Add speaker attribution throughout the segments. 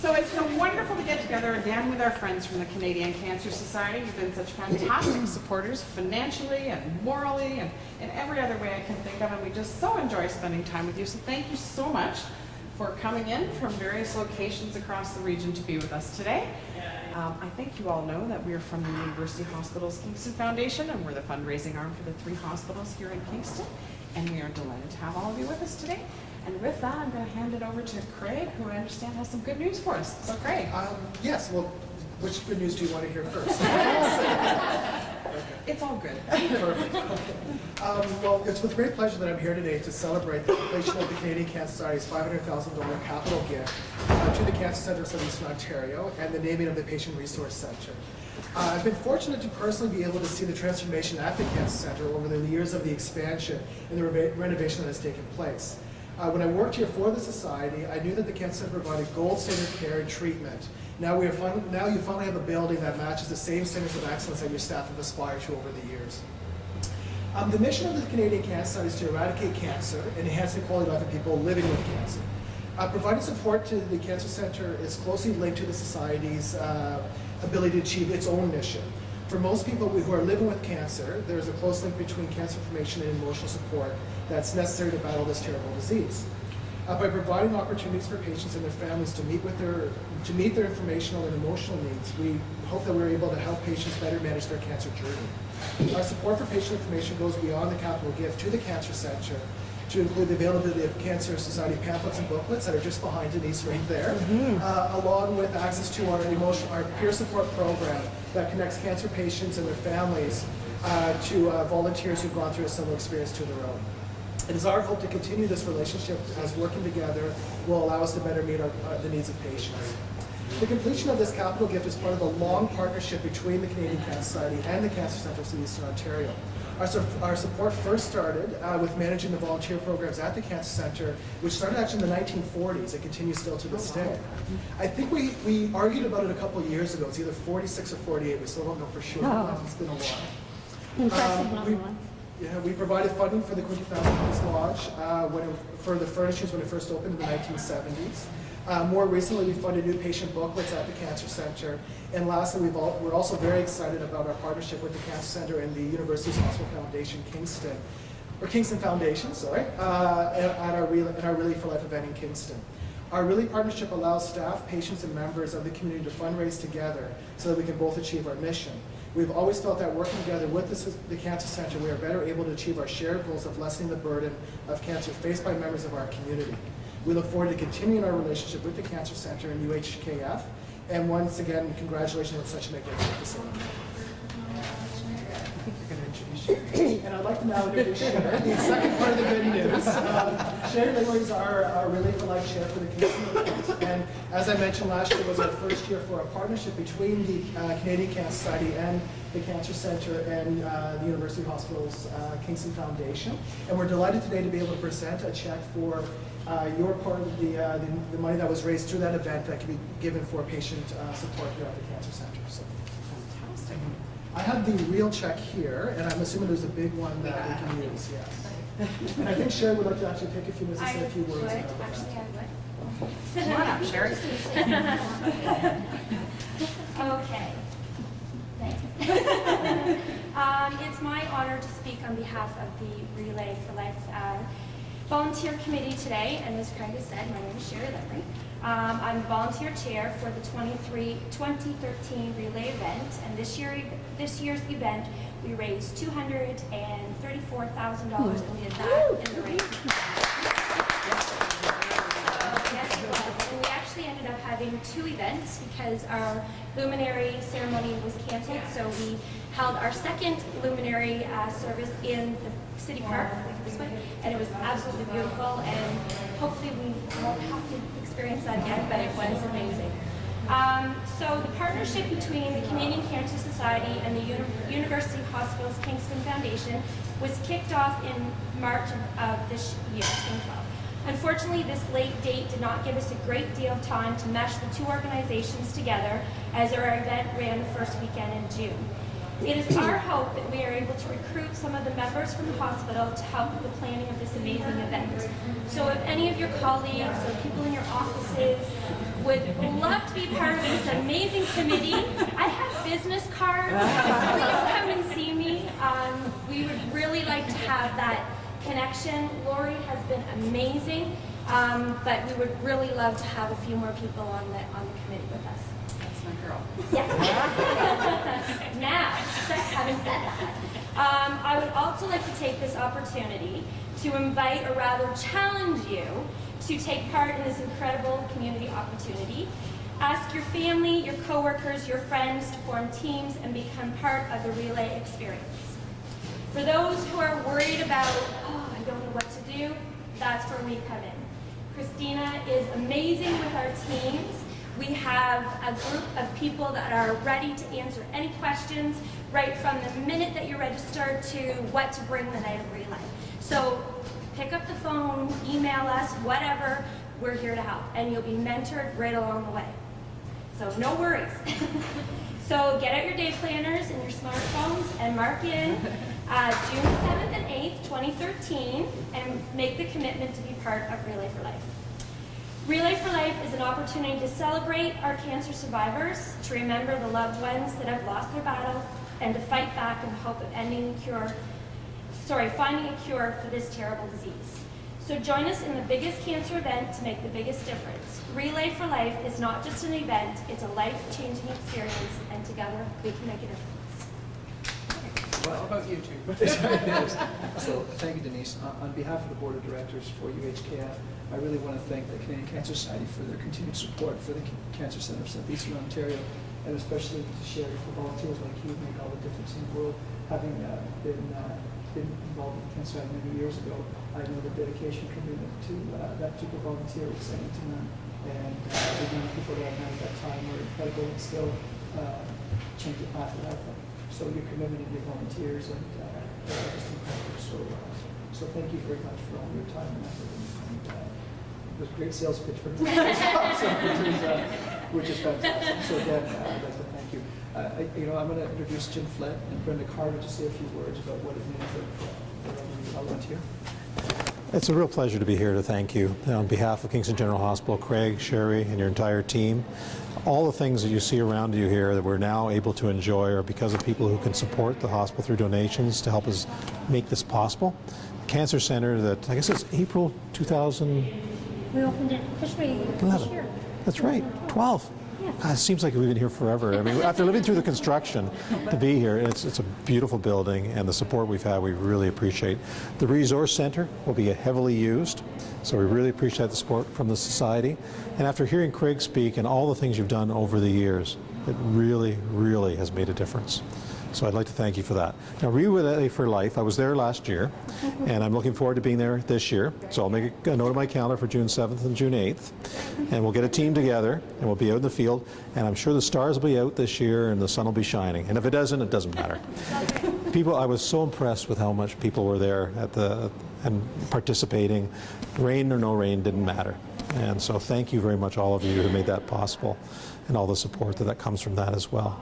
Speaker 1: So it's so wonderful to get together again with our friends from the Canadian Cancer Society. You've been such fantastic supporters financially and morally and in every other way I can think of, and we just so enjoy spending time with you. So thank you so much for coming in from various locations across the region to be with us today. I think you all know that we're from the University Hospitals Kingston Foundation, and we're the fundraising arm for the 3 hospitals here in Kingston, and we are delighted to have all of you with us today. And with that, I'm going to hand it over to Craig, who I understand has some good news for us. So Craig.
Speaker 2: Yes, well, which good news do you want to hear first?
Speaker 1: It's all good.
Speaker 2: Perfect. Well, it's with great pleasure that I'm here today to celebrate the completion of the Canadian Cancer Society's $500,000 capital gift to the Cancer Centre of Southeastern Ontario and the naming of the Patient Resource Centre. I've been fortunate to personally be able to see the transformation at the Cancer Centre over the years of the expansion and the renovation that has taken place. When I worked here for the Society, I knew that the Cancer Centre provided gold standard care and treatment. Now you finally have a building that matches the same standards of excellence that your staff have aspired to over the years. The mission of the Canadian Cancer Society is to eradicate cancer and enhance the quality of life of people living with cancer. Providing support to the Cancer Centre is closely linked to the Society's ability to achieve its own mission. For most people who are living with cancer, there is a close link between cancer information and emotional support that's necessary to battle this terrible disease. By providing opportunities for patients and their families to meet their informational and emotional needs, we hope that we're able to help patients better manage their cancer journey. Our support for patient information goes beyond the capital gift to the Cancer Centre to include the availability of Cancer Society pamphlets and booklets that are just behind Denise right there, along with access to our peer support program that connects cancer patients and their families to volunteers who've gone through a similar experience to their own. It is our hope to continue this relationship as working together will allow us to better meet the needs of patients. The completion of this capital gift is part of a long partnership between the Canadian Cancer Society and the Cancer Centre of Southeastern Ontario. Our support first started with managing the volunteer programs at the Cancer Centre, which started actually in the 1940s and continues still to this day. I think we argued about it a couple of years ago. It's either 46 or 48. We still don't know for sure. It's been a while. We provided funding for the Quinte Family Peace Lodge for the furnishings when it first opened in the 1970s. More recently, we funded new patient booklets at the Cancer Centre. And lastly, we're also very excited about our partnership with the Cancer Centre and the University Hospital Foundation, Kingston Foundation, sorry, at our Really for Life event in Kingston. Our Really partnership allows staff, patients, and members of the community to fundraise together so that we can both achieve our mission. We've always felt that working together with the Cancer Centre, we are better able to achieve our shared goals of lessening the burden of cancer faced by members of our community. We look forward to continuing our relationship with the Cancer Centre and UHKF. And once again, congratulations on such a magnificent facility. And I'd like to now introduce Sherry, the second part of the good news. Sherry Lemery is our Really for Life chair for the Kingston event. And as I mentioned, last year was our first year for a partnership between the Canadian Cancer Society and the Cancer Centre and the University Hospitals Kingston Foundation. And we're delighted today to be able to present a check for your part of the money that was raised through that event that can be given for patient support here at the Cancer Centre. So, fantastic. I have the real check here, and I'm assuming there's a big one that we can use, yes. And I think Sherry would like to actually take a few minutes and say a few words about that.
Speaker 1: Come on up, Sherry.
Speaker 3: Okay. Thanks. It's my honor to speak on behalf of the Relay for Life volunteer committee today, and as Craig has said, my name is Sherry Lemery. I'm volunteer chair for the 2013 Relay event, and this year's event we raised $234,000, and we did that in the rain. Yes, it was. And we actually ended up having 2 events because our luminary ceremony was canceled, so we held our second luminary service in the city park this way, and it was absolutely beautiful, and hopefully we won't have to experience that again, but it was amazing. So the partnership between the Canadian Cancer Society and the University Hospitals Kingston Foundation was kicked off in March of this year, 2012. Unfortunately, this late date did not give us a great deal of time to mesh the 2 organizations together, as our event ran the first weekend in June. It is our hope that we are able to recruit some of the members from the hospital to help with the planning of this amazing event. So if any of your colleagues or people in your offices would love to be part of this amazing committee, I have business cards. Please come and see me. We would really like to have that connection. Lori has been amazing, but we would really love to have a few more people on the committee with us.
Speaker 1: That's my girl.
Speaker 3: Yeah. Now, having said that, I would also like to take this opportunity to invite, or rather challenge you, to take part in this incredible community opportunity. Ask your family, your coworkers, your friends to form teams and become part of the relay experience. For those who are worried about, oh, I don't know what to do, that's where we come in. Christina is amazing with our teams. We have a group of people that are ready to answer any questions right from the minute that you're registered to what to bring the night of relay. So pick up the phone, email us, whatever, we're here to help. And you'll be mentored right along the way. So no worries. So get out your day planners and your smartphones and mark in June 7th and 8th, 2013, and make the commitment to be part of Relay for Life. Relay for Life is an opportunity to celebrate our cancer survivors, to remember the loved ones that have lost their battle, and to fight back in the hope of finding a cure for this terrible disease. So join us in the biggest cancer event to make the biggest difference. Relay for Life is not just an event, it's a life-changing experience, and together we can make a difference.
Speaker 1: How about you two?
Speaker 4: So thank you, Denise. On behalf of the Board of Directors for UHKF, I really want to thank the Canadian Cancer Society for their continued support for the Cancer Centre of Southeastern Ontario, and especially to Sherry for volunteers like you who make all the difference in the world. Having been involved with the Cancer Society many years ago, I know the dedication and commitment to that particular volunteer was second to none. And the amount of people that I met at that time were incredible and still change the path that I've done. So your commitment and your volunteers and just incredible. So thank you very much for all your time and effort. And it was a great sales pitch for me, which is fantastic. So again, I'd like to thank you. I'm going to introduce Jim Flett and Brenda Carter to say a few words about what it means that they're volunteer.
Speaker 5: It's a real pleasure to be here to thank you on behalf of Kingston General Hospital, Craig, Sherry, and your entire team. All the things that you see around you here that we're now able to enjoy are because of people who can support the hospital through donations to help us make this possible. The Cancer Center that, I guess it's April 2011.
Speaker 6: We opened it officially this year.
Speaker 5: That's right, 12. God, it seems like we've been here forever. I mean, after living through the construction, to be here, it's a beautiful building, and the support we've had, we really appreciate. The Resource Center will be heavily used, so we really appreciate the support from the Society. And after hearing Craig speak and all the things you've done over the years, it really, really has made a difference. So I'd like to thank you for that. Now, Relay for Life, I was there last year, and I'm looking forward to being there this year. So I'll make a note of my calendar for June 7th and June 8th, and we'll get a team together, and we'll be out in the field, and I'm sure the stars will be out this year, and the sun will be shining. And if it doesn't matter. I was so impressed with how much people were there and participating. Rain or no rain didn't matter. And so thank you very much, all of you who made that possible, and all the support that comes from that as well.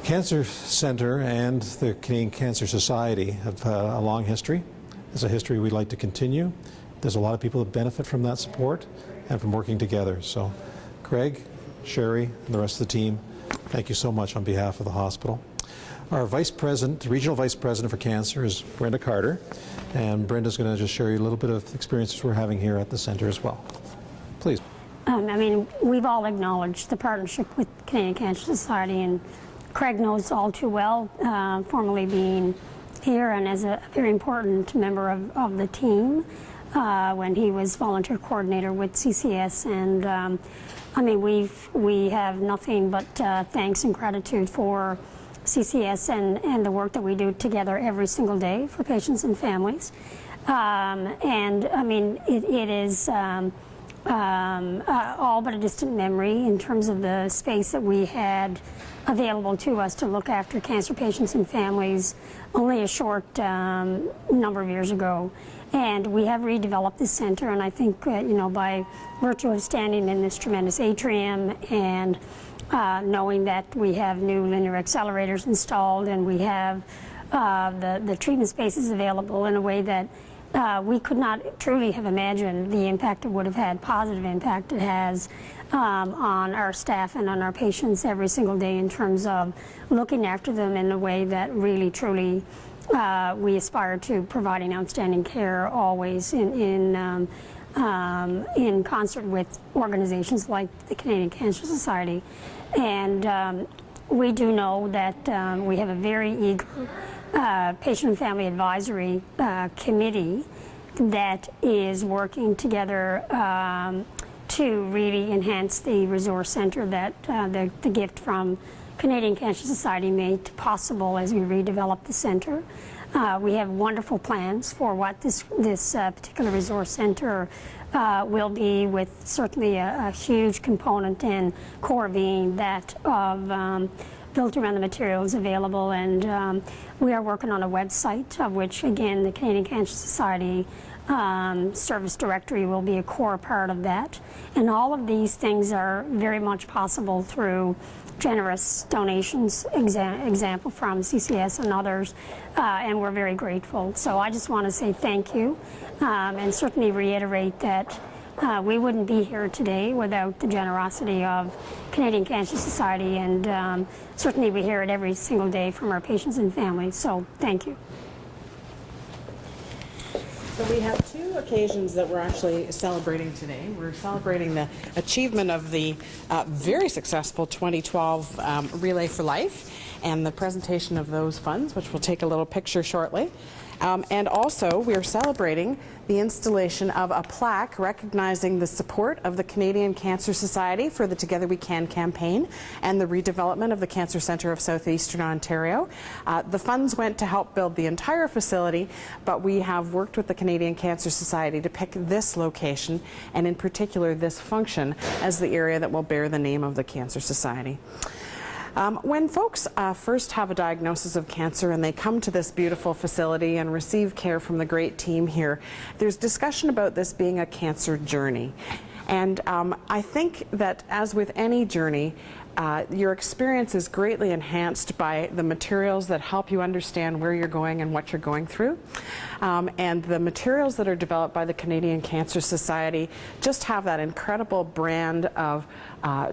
Speaker 5: Cancer Centre and the Canadian Cancer Society have a long history. It's a history we'd like to continue. There's a lot of people that benefit from that support and from working together. So Craig, Sherry, and the rest of the team, thank you so much on behalf of the hospital. Our Vice President, Regional Vice President for Cancer is Brenda Carter, and Brenda's going to just share you a little bit of experiences we're having here at the centre as well. Please.
Speaker 6: We've all acknowledged the partnership with Canadian Cancer Society, and Craig knows all too well, formerly being here and as a very important member of the team when he was volunteer coordinator with CCS. And we have nothing but thanks and gratitude for CCS and the work that we do together every single day for patients and families. It is all but a distant memory in terms of the space that we had available to us to look after cancer patients and families only a short number of years ago. And we have redeveloped this center, and I think, by virtue of standing in this tremendous atrium and knowing that we have new linear accelerators installed and we have the treatment spaces available in a way that we could not truly have imagined the impact it would have had, positive impact it has on our staff and on our patients every single day in terms of looking after them in a way that really, truly we aspire to providing outstanding care always in concert with organizations like the Canadian Cancer Society. And we do know that we have a very eager patient and family advisory committee that is working together to really enhance the resource center that the gift from Canadian Cancer Society made possible as we redevelop the center. We have wonderful plans for what this particular resource center will be, with certainly a huge component and core being that of built around the materials available, and we are working on a website of which, again, the Canadian Cancer Society service directory will be a core part of that. And all of these things are very much possible through generous donations, example from CCS and others, and we're very grateful. So I just want to say thank you, and certainly reiterate that we wouldn't be here today without the generosity of Canadian Cancer Society, and certainly we hear it every single day from our patients and families, so thank you.
Speaker 1: So we have two occasions that we're actually celebrating today. We're celebrating the achievement of the very successful 2012 Relay for Life and the presentation of those funds, which we'll take a little picture shortly. And also, we are celebrating the installation of a plaque recognizing the support of the Canadian Cancer Society for the Together We Can campaign and the redevelopment of the Cancer Centre of Southeastern Ontario. The funds went to help build the entire facility, but we have worked with the Canadian Cancer Society to pick this location, and in particular this function, as the area that will bear the name of the Cancer Society. When folks first have a diagnosis of cancer and they come to this beautiful facility and receive care from the great team here, there's discussion about this being a cancer journey. And I think that, as with any journey, your experience is greatly enhanced by the materials that help you understand where you're going and what you're going through. And the materials that are developed by the Canadian Cancer Society just have that incredible brand of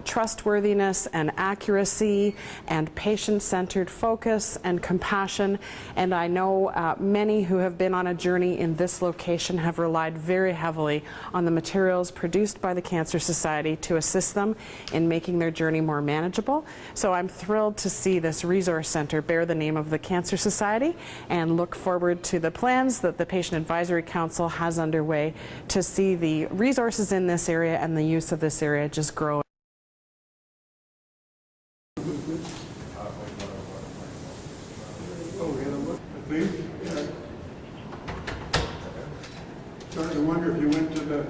Speaker 1: trustworthiness and accuracy and patient-centered focus and compassion. And I know many who have been on a journey in this location have relied very heavily on the materials produced by the Cancer Society to assist them in making their journey more manageable. So I'm thrilled to see this resource center bear the name of the Cancer Society, and look forward to the plans that the Patient Advisory Council has underway to see the resources in this area and the use of this area just grow.
Speaker 7: Starting to wonder if you went to the